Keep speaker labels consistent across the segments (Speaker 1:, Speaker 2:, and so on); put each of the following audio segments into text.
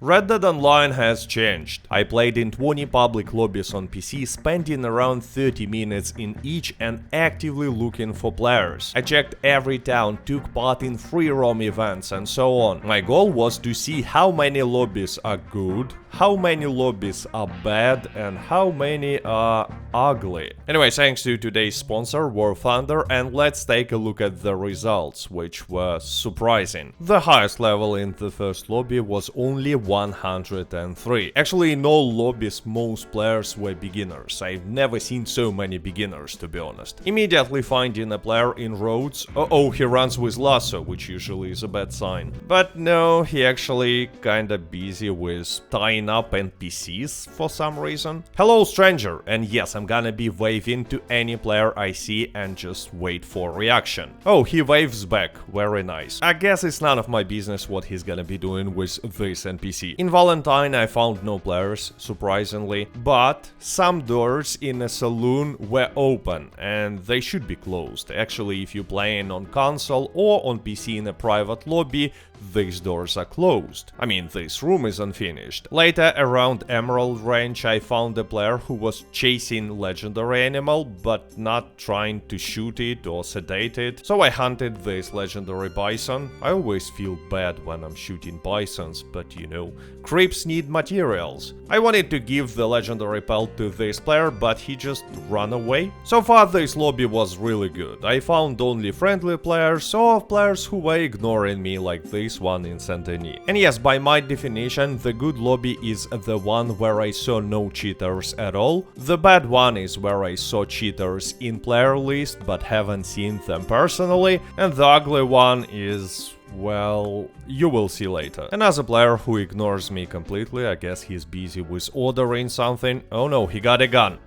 Speaker 1: Red Dead Online has changed. I played in 20 public lobbies on PC, spending around 30 minutes in each and actively looking for players. I checked every town, took part in free roam events and so on. My goal was to see how many lobbies are good, how many lobbies are bad, and how many are ugly. Anyway, thanks to today's sponsor, War Thunder, and let's take a look at the results, which were surprising. The highest level in the first lobby was only 103. Actually, in all lobbies most players were beginners. I've never seen so many beginners, to be honest. Immediately finding a player in roads. Oh, he runs with lasso, which usually is a bad sign. But no, he actually kinda busy with tying up NPCs for some reason. Hello, stranger, and yes, I'm gonna be waving to any player I see and just wait for reaction. Oh, he waves back, very nice. I guess it's none of my business what he's gonna be doing with this NPC. In Valentine I found no players, surprisingly, but some doors in a saloon were open and they should be closed. Actually, if you're playing on console or on PC in a private lobby, these doors are closed. I mean, this room is unfinished. Later, around Emerald Range, I found a player who was chasing legendary animal, but not trying to shoot it or sedate it. So I hunted this legendary bison. I always feel bad when I'm shooting bisons, but you know, creeps need materials. I wanted to give the legendary pelt to this player, but he just ran away. So far, this lobby was really good. I found only friendly players or players who were ignoring me, like this one in Saint-Denis. And yes, by my definition, the good lobby is the one where I saw no cheaters at all. The bad one is where I saw cheaters in player list but haven't seen them personally. And the ugly one is, well, you will see later. Another player who ignores me completely, I guess he's busy with ordering something. Oh no, he got a gun.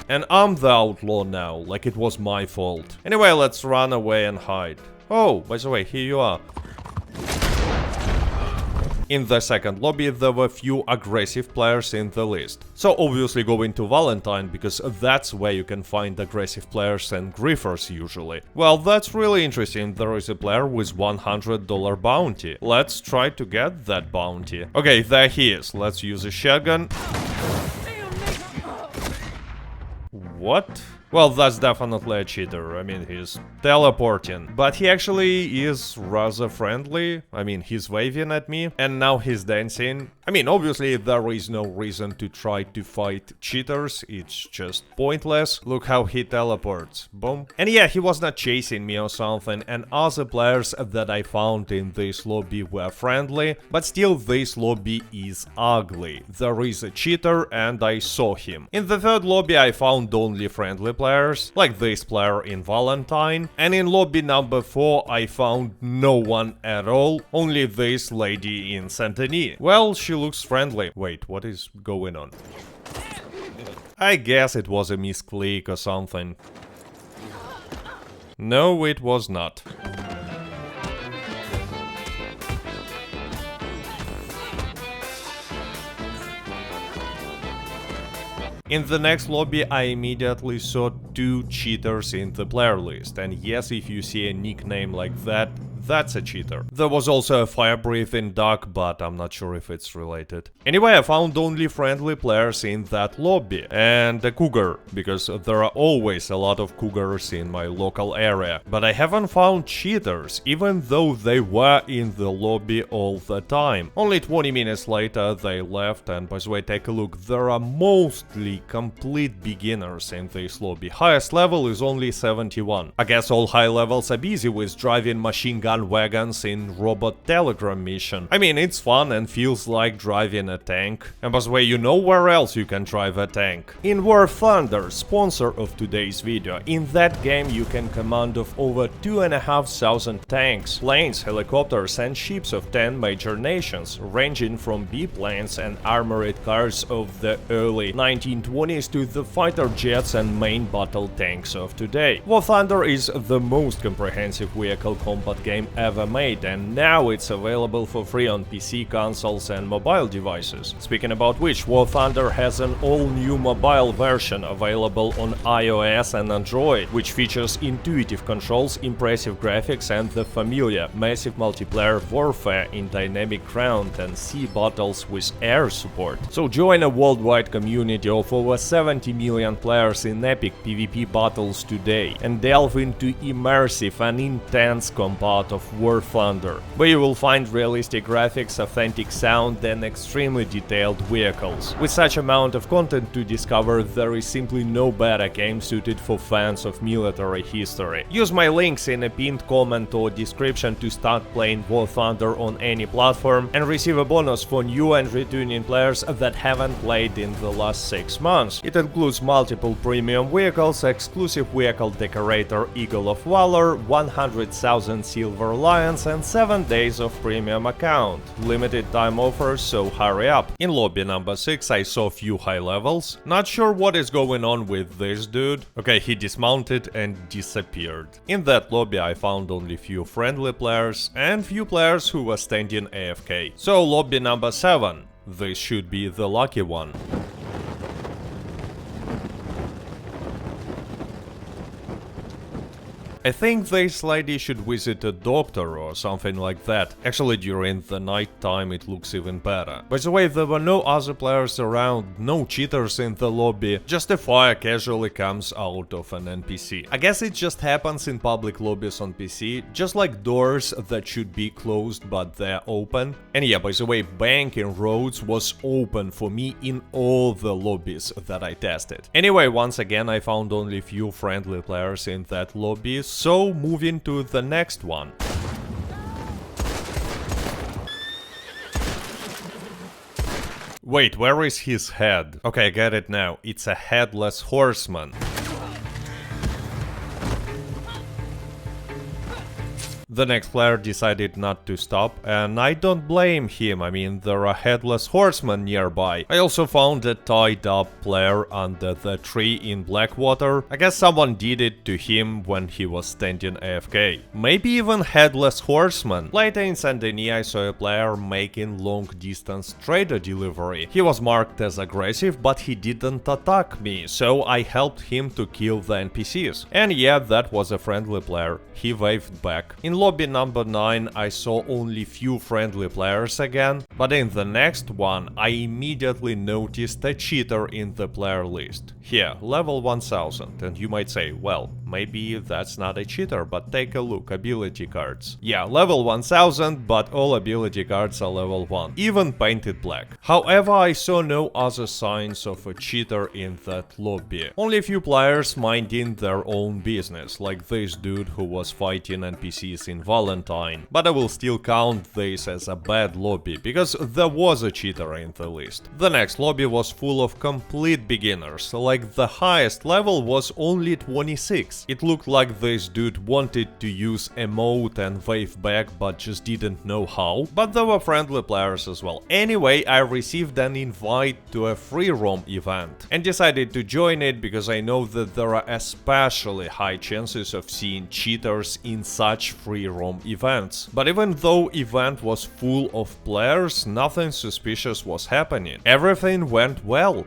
Speaker 1: And I'm the outlaw now, like it was my fault. Anyway, let's run away and hide. Oh, by the way, here you are. In the second lobby, there were few aggressive players in the list. So obviously going to Valentine, because that's where you can find aggressive players and griefers usually. Well, that's really interesting. There is a player with $100 bounty. Let's try to get that bounty. Okay, there he is. Let's use a shotgun. What? Well, that's definitely a cheater. I mean, he's teleporting. But he actually is rather friendly. I mean, he's waving at me. And now he's dancing. I mean, obviously, there is no reason to try to fight cheaters. It's just pointless. Look how he teleports. Boom. And yeah, he was not chasing me or something. And other players that I found in this lobby were friendly. But still, this lobby is ugly. There is a cheater and I saw him. In the third lobby, I found only friendly players, like this player in Valentine, and in lobby number 4 I found no one at all, only this lady in Saint-Denis. Well, she looks friendly. Wait, what is going on? I guess it was a misclick or something. No, it was not. In the next lobby, I immediately saw 2 cheaters in the player list, and yes, if you see a nickname like that, that's a cheater. There was also a fire-breathing duck, but I'm not sure if it's related. Anyway, I found only friendly players in that lobby, and a cougar, because there are always a lot of cougars in my local area. But I haven't found cheaters, even though they were in the lobby all the time. Only 20 minutes later they left, and by the way, take a look, there are mostly complete beginners in this lobby. Highest level is only 71. I guess all high levels are busy with driving machine gun wagons in robot telegram mission. I mean, it's fun and feels like driving a tank. And by the way, you know where else you can drive a tank? In War Thunder, sponsor of today's video. In that game you can command of over 2,500 tanks, planes, helicopters and ships of 10 major nations, ranging from biplanes and armored cars of the early 1920s to the fighter jets and main battle tanks of today. War Thunder is the most comprehensive vehicle combat game game ever made, and now it's available for free on PC, consoles and mobile devices. Speaking about which, War Thunder has an all-new mobile version available on iOS and Android, which features intuitive controls, impressive graphics and the familiar massive multiplayer warfare in dynamic ground and sea battles with air support. So join a worldwide community of over 70 million players in epic PvP battles today and delve into immersive and intense combat of War Thunder, where you will find realistic graphics, authentic sound and extremely detailed vehicles. With such amount of content to discover, there is simply no better game suited for fans of military history. Use my links in a pinned comment or description to start playing War Thunder on any platform and receive a bonus for new and returning players that haven't played in the last 6 months. It includes multiple premium vehicles, exclusive vehicle decorator Eagle of Valor, 100,000 Silver Lions and 7 days of premium account. Limited time offers, so hurry up. In lobby number 6 I saw few high levels. Not sure what is going on with this dude. Okay, he dismounted and disappeared. In that lobby I found only few friendly players and few players who were standing AFK. So lobby number 7. This should be the lucky one. I think this lady should visit a doctor or something like that. Actually, during the night time it looks even better. By the way, there were no other players around, no cheaters in the lobby, just a fire casually comes out of an NPC. I guess it just happens in public lobbies on PC, just like doors that should be closed but they're open. And yeah, by the way, banking roads was open for me in all the lobbies that I tested. Anyway, once again I found only few friendly players in that lobby. So, moving to the next one. Wait, where is his head? Okay, I get it now. It's a headless horseman. The next player decided not to stop, and I don't blame him. I mean, there are headless horsemen nearby. I also found a tied up player under the tree in Blackwater. I guess someone did it to him when he was standing AFK. Maybe even headless horseman. Later in Saint Denis I saw a player making long distance trader delivery. He was marked as aggressive, but he didn't attack me, so I helped him to kill the NPCs. And yeah, that was a friendly player. He waved back. In lobby number 9 I saw only few friendly players again, but in the next one I immediately noticed a cheater in the player list. Here, level 1000, and you might say, well, maybe that's not a cheater, but take a look, ability cards. Yeah, level 1000, but all ability cards are level 1, even painted black. However, I saw no other signs of a cheater in that lobby. Only a few players minding their own business, like this dude who was fighting NPCs in Valentine. But I will still count this as a bad lobby, because there was a cheater in the list. The next lobby was full of complete beginners, like the highest level was only 26. It looked like this dude wanted to use emote and wave back but just didn't know how, but there were friendly players as well. Anyway, I received an invite to a free roam event and decided to join it because I know that there are especially high chances of seeing cheaters in such free roam events. But even though event was full of players, nothing suspicious was happening. Everything went well.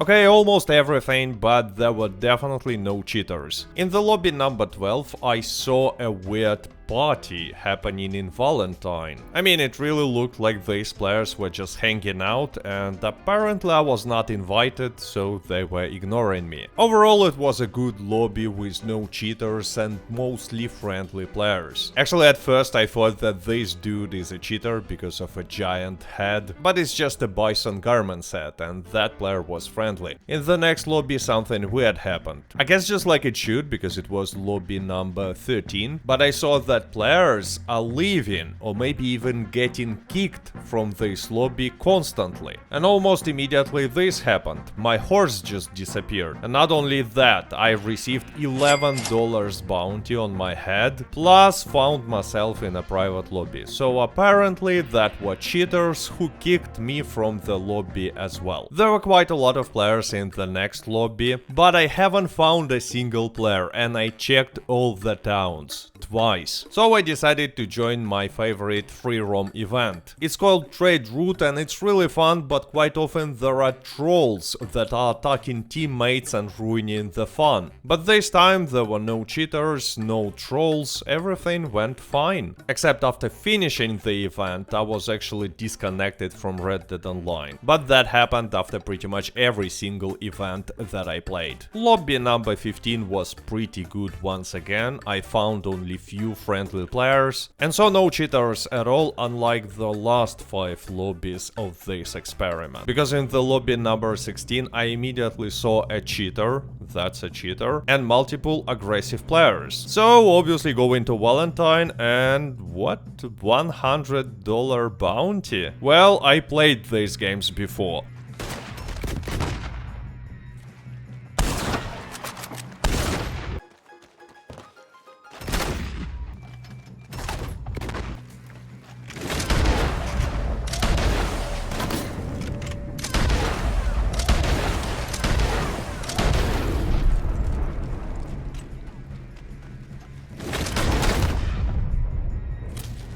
Speaker 1: Okay, almost everything, but there were definitely no cheaters. In the lobby number 12 I saw a weird party happening in Valentine. I mean, it really looked like these players were just hanging out, and apparently I was not invited, so they were ignoring me. Overall, it was a good lobby with no cheaters and mostly friendly players. Actually, at first I thought that this dude is a cheater because of a giant head, but it's just a bison garment set, and that player was friendly. In the next lobby something weird happened. I guess just like it should, because it was lobby number 13, but I saw that that players are leaving or maybe even getting kicked from this lobby constantly. And almost immediately this happened. My horse just disappeared. And not only that, I received $11 bounty on my head, plus found myself in a private lobby. So apparently that were cheaters who kicked me from the lobby as well. There were quite a lot of players in the next lobby, but I haven't found a single player, and I checked all the towns twice. So I decided to join my favorite free roam event. It's called Trade Route and it's really fun, but quite often there are trolls that are attacking teammates and ruining the fun. But this time there were no cheaters, no trolls, everything went fine. Except after finishing the event, I was actually disconnected from Red Dead Online. But that happened after pretty much every single event that I played. Lobby number 15 was pretty good once again. I found only few friendly players, and so no cheaters at all, unlike the last 5 lobbies of this experiment. Because in the lobby number 16 I immediately saw a cheater, that's a cheater, and multiple aggressive players. So obviously go into Valentine and what? $100 bounty? Well, I played these games before.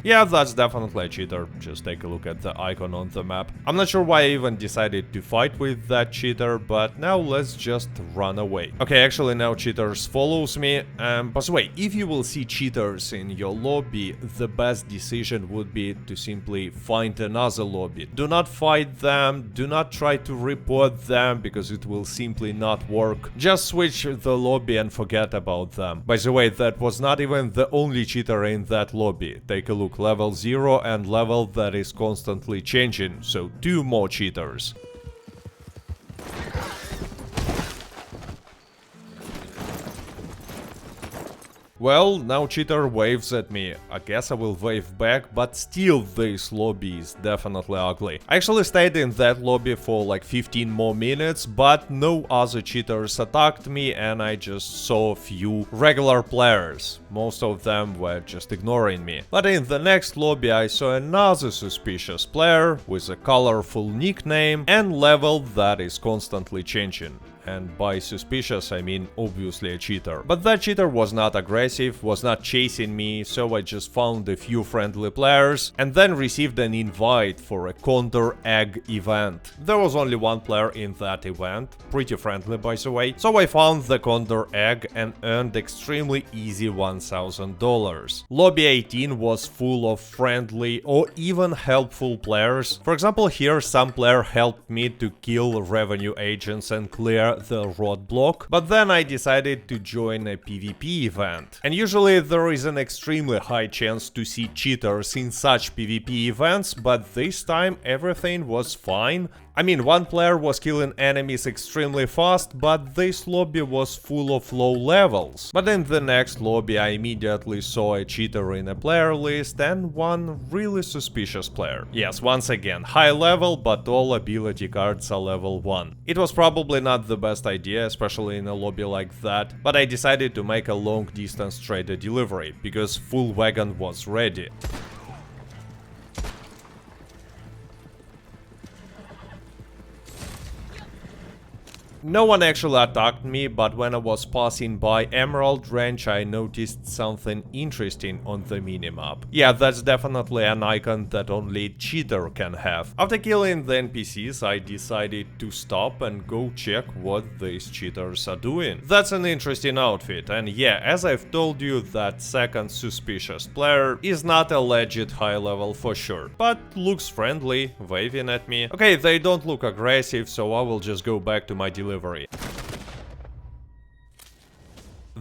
Speaker 1: Yeah, that's definitely a cheater, just take a look at the icon on the map. I'm not sure why I even decided to fight with that cheater, but now let's just run away. Okay, actually now cheaters follows me, by the way, if you will see cheaters in your lobby, the best decision would be to simply find another lobby. Do not fight them, do not try to report them, because it will simply not work. Just switch the lobby and forget about them. By the way, that was not even the only cheater in that lobby. Take a look. Level 0 and level that is constantly changing, so 2 more cheaters. Well, now cheater waves at me. I guess I will wave back, but still this lobby is definitely ugly. I actually stayed in that lobby for like 15 more minutes, but no other cheaters attacked me and I just saw a few regular players. Most of them were just ignoring me. But in the next lobby I saw another suspicious player with a colorful nickname and level that is constantly changing. And by suspicious I mean obviously a cheater. But that cheater was not aggressive, was not chasing me, so I just found a few friendly players and then received an invite for a Condor Egg event. There was only one player in that event, pretty friendly by the way, so I found the Condor Egg and earned extremely easy $1,000. Lobby 18 was full of friendly or even helpful players. For example, here some player helped me to kill revenue agents and clear the roadblock, but then I decided to join a PvP event. And usually there is an extremely high chance to see cheaters in such PvP events, but this time everything was fine. I mean, one player was killing enemies extremely fast, but this lobby was full of low levels. But in the next lobby I immediately saw a cheater in a player list and one really suspicious player. Yes, once again, high level, but all ability cards are level 1. It was probably not the best idea, especially in a lobby like that, but I decided to make a long distance trader delivery, because full wagon was ready. No one actually attacked me, but when I was passing by Emerald Ranch I noticed something interesting on the minimap. Yeah, that's definitely an icon that only cheater can have. After killing the NPCs I decided to stop and go check what these cheaters are doing. That's an interesting outfit, and yeah, as I've told you, that second suspicious player is not a legit high level for sure, but looks friendly, waving at me. Okay, they don't look aggressive, so I will just go back to my delivery.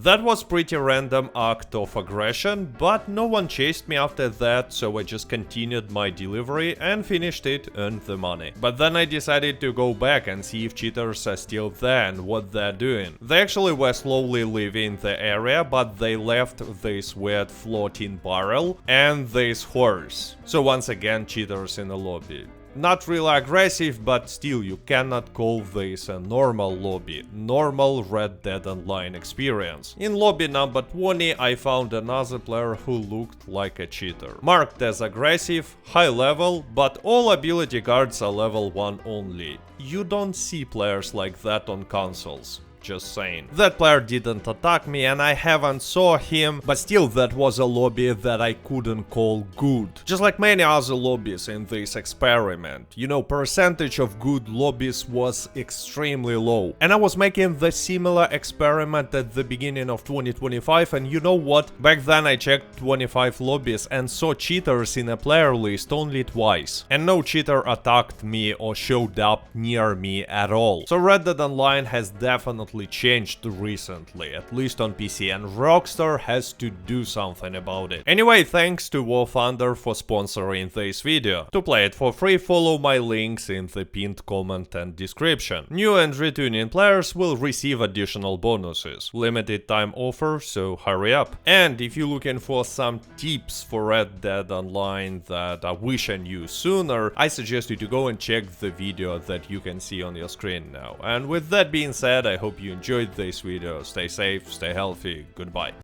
Speaker 1: That was pretty random act of aggression, but no one chased me after that, so I just continued my delivery and finished it, earned the money. But then I decided to go back and see if cheaters are still there and what they're doing. They actually were slowly leaving the area, but they left this weird floating barrel and this horse. So once again, cheaters in the lobby. Not really aggressive, but still you cannot call this a normal lobby, normal Red Dead Online experience. In lobby number 20 I found another player who looked like a cheater. Marked as aggressive, high level, but all ability cards are level 1 only. You don't see players like that on consoles. Just saying. That player didn't attack me and I haven't saw him, but still that was a lobby that I couldn't call good. Just like many other lobbies in this experiment. You know, percentage of good lobbies was extremely low. And I was making the similar experiment at the beginning of 2025, and you know what? Back then I checked 25 lobbies and saw cheaters in a player list only twice. And no cheater attacked me or showed up near me at all. So Red Dead Online has definitely changed recently, at least on PC, and Rockstar has to do something about it. Anyway, thanks to War Thunder for sponsoring this video. To play it for free, follow my links in the pinned comment and description. New and returning players will receive additional bonuses. Limited time offer, so hurry up. And if you're looking for some tips for Red Dead Online that I wish I knew sooner, I suggest you to go and check the video that you can see on your screen now. And with that being said, I hope you enjoyed this video. Stay safe, stay healthy, goodbye.